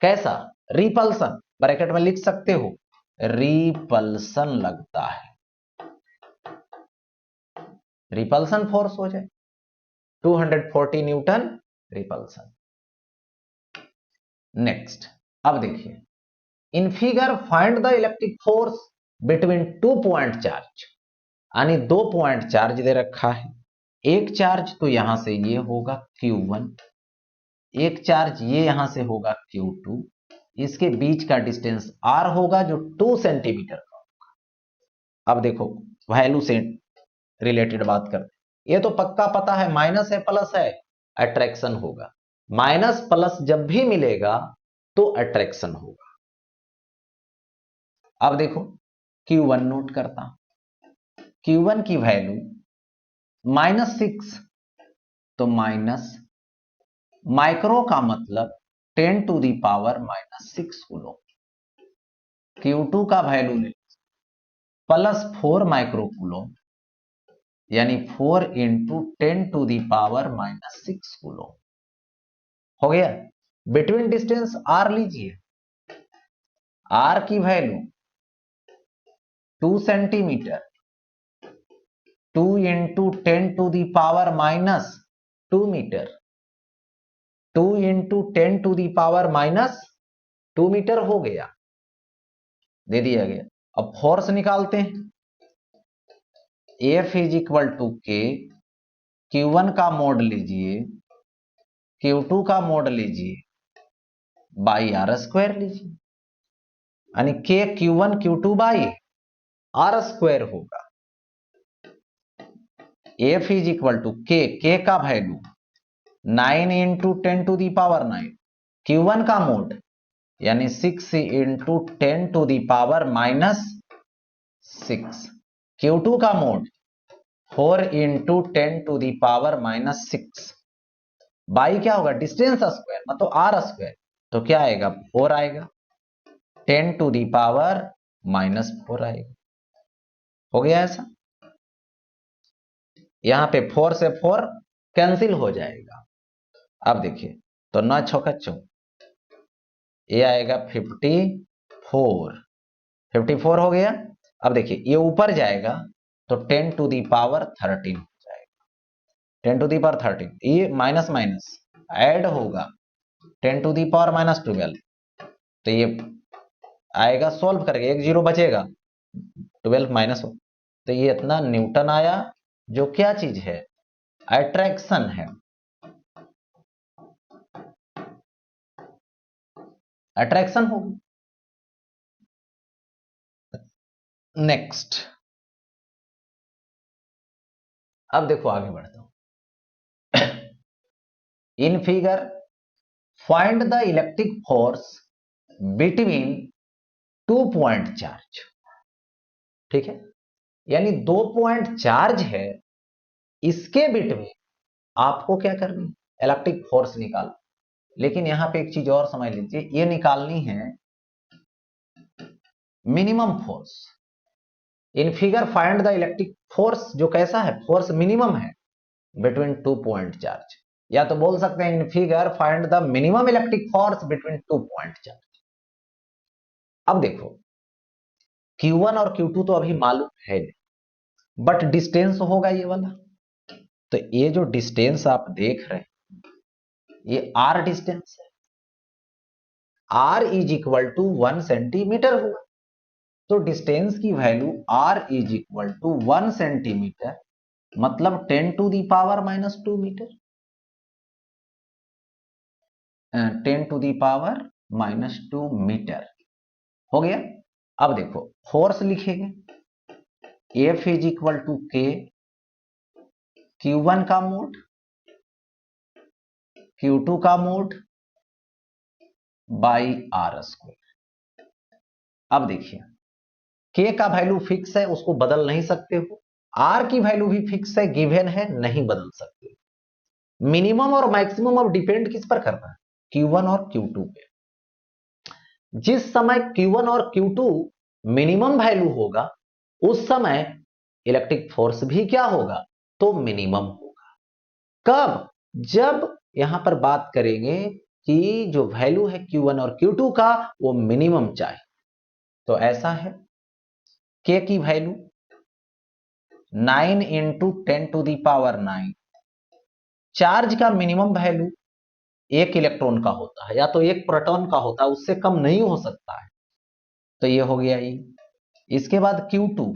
कैसा? रिपल्सन, ब्रैकेट में लिख सकते हो रिपल्सन लगता है, रिपल्सन फोर्स हो जाए 240 न्यूटन रिपल्सन। नेक्स्ट, अब देखिए in figure find the electric force between 2 point charge, यानी 2 पॉइंट चार्ज दे रखा है। एक चार्ज तो यहां से ये होगा Q1, एक चार्ज ये यहां से होगा Q2, इसके बीच का डिस्टेंस R होगा जो 2 सेंटीमीटर का होगा। अब देखो वैल्यू से रिलेटेड बात करते, ये तो पक्का पता है माइनस है प्लस है, अट्रैक्शन होगा। माइनस प्लस जब भी मिलेगा तो अट्रैक्शन होगा। अब देखो Q1 नोट करता हूं, Q1 की वैल्यू -6, तो माइनस माइक्रो का मतलब 10⁻⁻6 कूलम। Q2 का वैल्यू ले +4 माइक्रो कूलम, यानी 4 इंटू 10⁻⁻6 कूलम। हो गया। बिटवीन डिस्टेंस R लीजिए, R की value 2 centimetre, 2 into 10⁻⁻2 metre, 2 into 10⁻⁻2 metre हो गया, दे दिया गया। अब फोर्स निकालते हैं। F is equal to K, Q1 का मोड लीजिए, Q2 का मोड लीजिए बाई R स्क्वायर लीजिए, यानी के Q1 Q2 by R square होगा। F इज इक्वल टू के का वैल्यू 9 इंटू 10⁻9, Q1 का मोड यानी 6 इंटू 10⁻6, Q2 का मोड 4 इंटू 10⁻6 बाई क्या होगा डिस्टेंस स्क्वायर मतलब R स्क्वायर, तो क्या आएगा 4 आएगा, 10⁻4 आएगा। हो गया ऐसा। यहां पे 4 से 4 कैंसिल हो जाएगा। अब देखिए तो 9 छक्का 4, ये आएगा 54 हो गया। अब देखिए ये ऊपर जाएगा तो 10⁻13 हो जाएगा, 10⁻13, ये माइनस माइनस ऐड होगा 10⁻−12, तो ये आएगा सॉल्व करके 1 0 बचेगा, 12 माइनस हो, तो ये इतना न्यूटन आया, जो क्या चीज है अट्रैक्शन है। अट्रैक्शन होगी। नेक्स्ट, अब देखो आगे बढ़ता हूं। In figure find the electric force between 2 point charge. ठीक है, यानी 2 पॉइंट चार्ज है, इसके बिटवीन आपको क्या करनी है, इलेक्ट्रिक फोर्स निकाल। लेकिन यहां पे एक चीज और समझ लीजिए, ये निकालनी है minimum force. In figure find the electric force, जो कैसा है, फोर्स मिनिमम है बिटवीन 2 पॉइंट चार्ज, या तो बोल सकते हैं in figure find the minimum electric force between 2 point charge. अब देखो Q1 और Q2 तो अभी मालूम है नहीं, बट डिस्टेंस होगा ये वाला। तो ये जो डिस्टेंस आप देख रहे हैं, ये R डिस्टेंस है। R is equal to 1 centimetre हुआ। तो डिस्टेंस की value R is equal to 1 centimetre, मतलब 10⁻⁻² मीटर, 10⁻⁻² मीटर हो गया। अब देखो फोर्स लिखेंगे, F is equal to K, Q1 का मोड, Q2 का मोड बाई R²। अब देखिए K का वैल्यू फिक्स है, उसको बदल नहीं सकते हो। R की वैल्यू भी फिक्स है, गिवन है, नहीं बदल सकते। मिनिमम और मैक्सिमम अब डिपेंड किस पर करता है, Q1 और Q2 पे। जिस समय Q1 और Q2 मिनिमम वैल्यू होगा, उस समय इलेक्ट्रिक फोर्स भी क्या होगा, तो मिनिमम होगा। कब, जब यहां पर बात करेंगे कि जो वैल्यू है Q1 और Q2 का वो मिनिमम चाहिए। तो ऐसा है, K की वैल्यू 9 इंटू 10⁻⁹। चार्ज का मिनिमम वैल्यू 1 इलेक्ट्रॉन का होता है, या तो 1 प्रोटॉन का होता है, उससे कम नहीं हो सकता है। तो ये हो गया ये। इसके बाद Q2,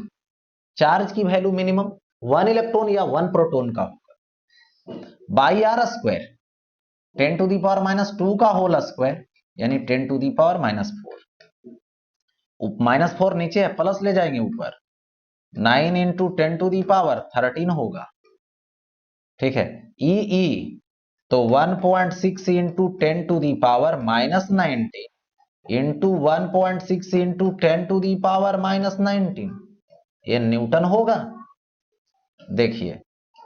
चार्ज की वैल्यू मिनिमम 1 इलेक्ट्रॉन या 1 प्रोटॉन का होगा, बाई R², 10⁻² का होल स्क्वायर, यानी 10⁻⁻4। -4 नीचे है, प्लस ले जाएंगे ऊपर, 9 इंटू 10⁻13 होगा। ठीक है, ई तो 1.6 इंटू 10⁻⁻19 इंटू 1.6 इंटू 10⁻⁻19, ये न्यूटन होगा। देखिए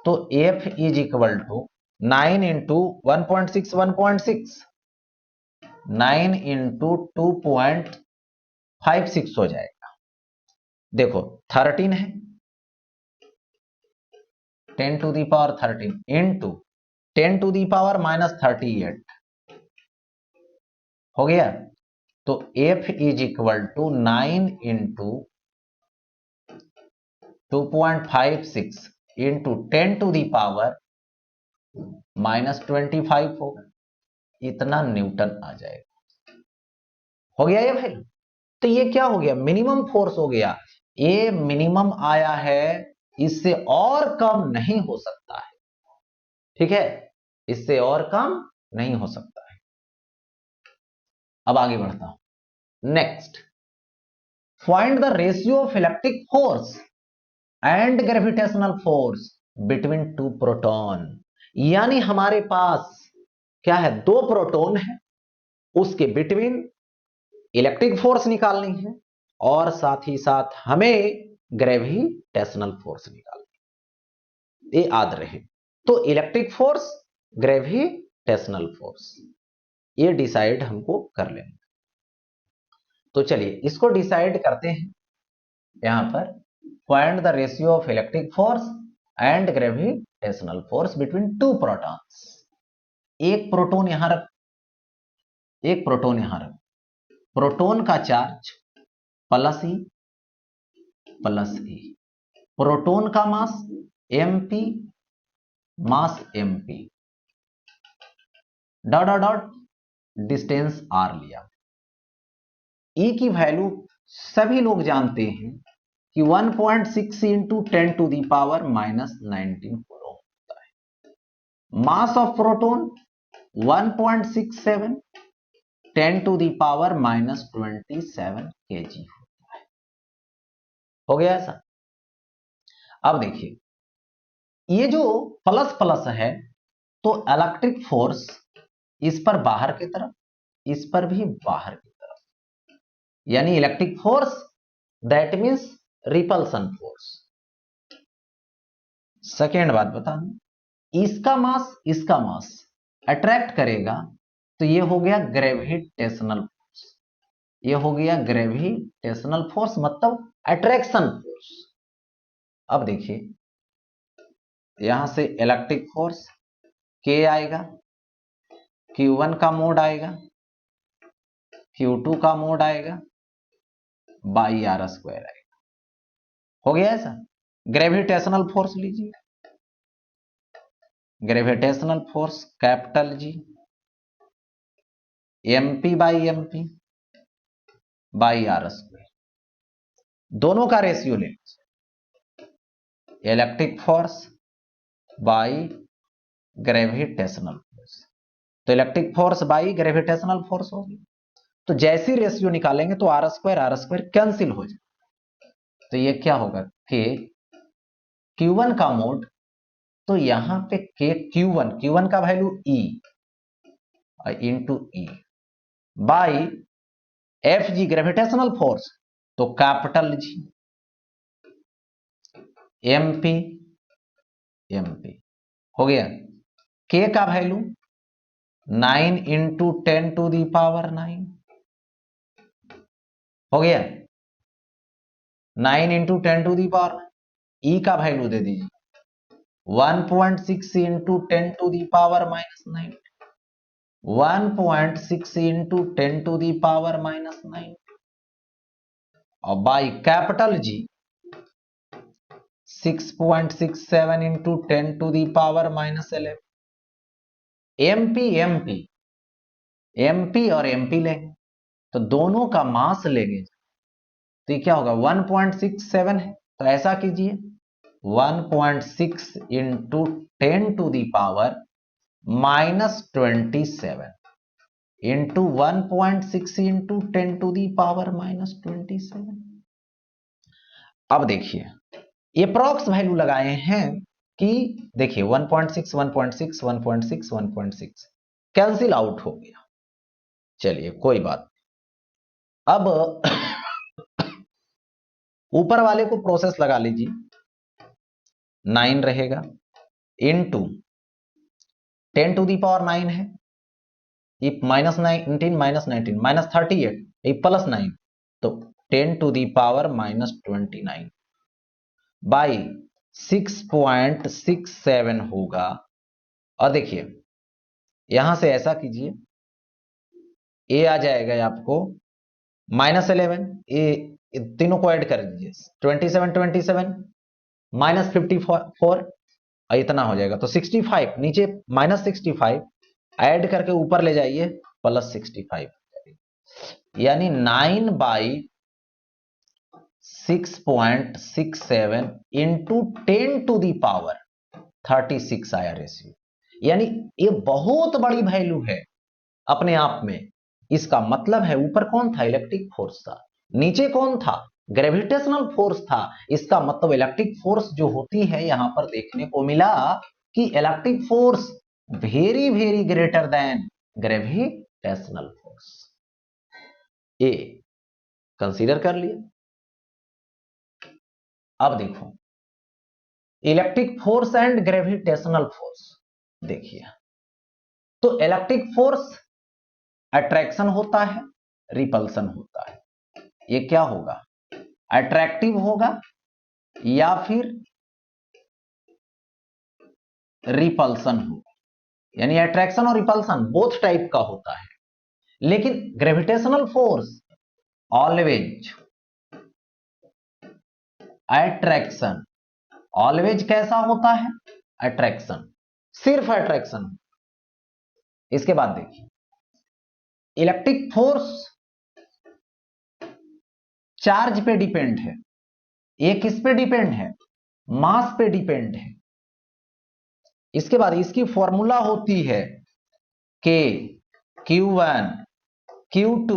तो F is equal to 9 into 1.6 1.6, 9 into 2.56 हो जाएगा। देखो 13 है, 10⁻13 इंटू 10⁻⁻38 हो गया। तो F is equal to 9 into 2.56 into 10⁻⁻25 होगा, इतना न्यूटन आ जाएगा। हो गया ये वैल्यू। तो ये क्या हो गया, मिनिमम फोर्स हो गया। ये मिनिमम आया है, इससे और कम नहीं हो सकता है। ठीक है, इससे और कम नहीं हो सकता है। अब आगे बढ़ता हूं। Next, find the ratio of electric force and gravitational force between 2 proton. यानी हमारे पास क्या है, 2 प्रोटॉन है, उसके बिटवीन इलेक्ट्रिक फोर्स निकालनी है, और साथ ही साथ हमें ग्रेविटेशनल फोर्स निकालनी, ये याद रहे। तो इलेक्ट्रिक फोर्स, ग्रेविटेशनल फोर्स, ये डिसाइड हमको कर लेना। तो चलिए इसको डिसाइड करते हैं। यहां पर find the ratio of electric force and gravitational force between 2 protons. एक प्रोटॉन यहां रख, एक प्रोटॉन यहां रख। प्रोटॉन का चार्ज प्लस ई, प्रोटॉन का मास mp, मास mp, dot dot dot, distance r लिया। E की वैल्यू सभी लोग जानते हैं कि 1.6 इंटू 10⁻⁻19 कूलम होता है। मास ऑफ प्रोटॉन 1.67 10⁻⁻27 kg होता है। हो गया ऐसा। अब देखिए ये जो प्लस प्लस है तो इलेक्ट्रिक फोर्स इस पर बाहर की तरफ, इस पर भी बाहर की तरफ, यानी electric force that means repulsion force. Second बात बता दूं, इसका मास अट्रैक्ट करेगा तो ये हो गया ग्रेविटेशनल फोर्स, ये हो गया ग्रेविटेशनल फोर्स मतलब अट्रैक्शन फोर्स। अब देखिए यहां से इलेक्ट्रिक फोर्स के आएगा, Q1 का मोड आएगा, Q2 का मोड आएगा, बाई आर स्क्वायर आएगा। हो गया ऐसा। ग्रेविटेशनल फोर्स लीजिए, gravitational force capital G MP by MP by are square, दोनों का रेशियो ले लीजिए, electric force by gravitational force, तो electric force by gravitational force होगी। तो जैसी रेशियो निकालेंगे तो आर स्क्वायर कैंसिल हो जाए, तो ये क्या होगा कि Q1 का मोड, तो यहां पे के Q1 का value E into E by F G gravitational force, तो कैपिटल जी MP हो गया। के का value 9 into 10 to the power 9 हो गया, 9 into 10 to the power. E का वैल्यू दे दीजिए 1.6 into 10 to the power -9, 1.6 into 10 to the power -9 और by capital G 6.67 into 10 to the power -11। MP और एमपी लेंगे तो दोनों का मास लेंगे तो ये क्या होगा 1.67 है, तो ऐसा कीजिए 1.6 into 10 to the power -27 into 1.6 into 10 to the power -27। अब देखिए ये अप्रॉक्स वैल्यू लगाए हैं कि देखिए 1.6 1.6 1.6 1.6 कैंसिल आउट हो गया, चलिए कोई बात। अब ऊपर वाले को प्रोसेस लगा लीजिए, 9 रहेगा इनटू 10 टू दी पावर 9 है, ये -19 -38 ये +9, तो 10 टू दी पावर -29 बाई 6.67 होगा। और देखिए यहां से ऐसा कीजिए, ए आ जाएगा आपको -11, ये तीनों को ऐड कर दीजिए 27 -54 और इतना हो जाएगा, तो 65 नीचे -65 ऐड करके ऊपर ले जाइए +65, यानी 9 by 6.67 into 10 to the power 36 आया रेशियो, यानी ये बहुत बड़ी वैल्यू है अपने आप में। इसका मतलब है ऊपर कौन था, इलेक्ट्रिक फोर्स था, नीचे कौन था, ग्रेविटेशनल फोर्स था। इसका मतलब इलेक्ट्रिक फोर्स जो होती है यहां पर देखने को मिला कि electric force very very greater than gravitational force, ए कंसीडर कर लिया। अब देखो electric force and gravitational force, देखिए तो इलेक्ट्रिक फोर्स अट्रैक्शन होता है, रिपल्सन होता है, ये क्या होगा अट्रैक्टिव होगा या फिर रिपल्सन होगा, यानी अट्रैक्शन और रिपल्सन बोथ टाइप का होता है। लेकिन gravitational force always attraction, always कैसा होता है अट्रैक्शन, सिर्फ अट्रैक्शन। इसके बाद देखिए इलेक्ट्रिक फोर्स चार्ज पे डिपेंड है, ये किस पे डिपेंड है, मास पे डिपेंड है। इसके बाद इसकी फॉर्मूला होती है K Q1 Q2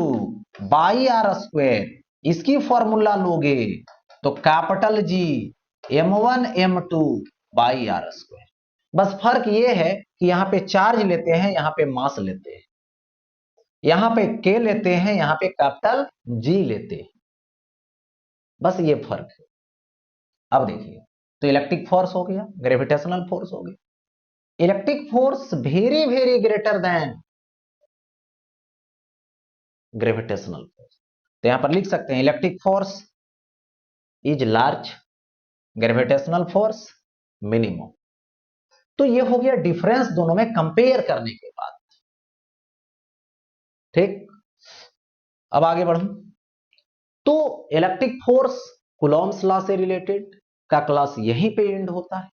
by are square, इसकी फॉर्मूला लोगे तो capital G m1 m2 by are square. बस फर्क ये है कि यहां पे चार्ज लेते हैं, यहां पे मास लेते हैं, यहां पे k लेते हैं, यहां पे कैपिटल G लेते हैं, बस ये फर्क है। अब देखिए, तो इलेक्ट्रिक फोर्स हो गया, ग्रेविटेशनल फोर्स हो गया। Electric force very very greater than gravitational force. तो यहां पर लिख सकते हैं electric force is large, gravitational force minimum. तो ये हो गया डिफरेंस दोनों में कंपेयर करने के बाद। ठीक, अब आगे बढ़ो। तो इलेक्ट्रिक फोर्स कूलॉम्स लॉ से रिलेटेड का क्लास यहीं पे एंड होता है।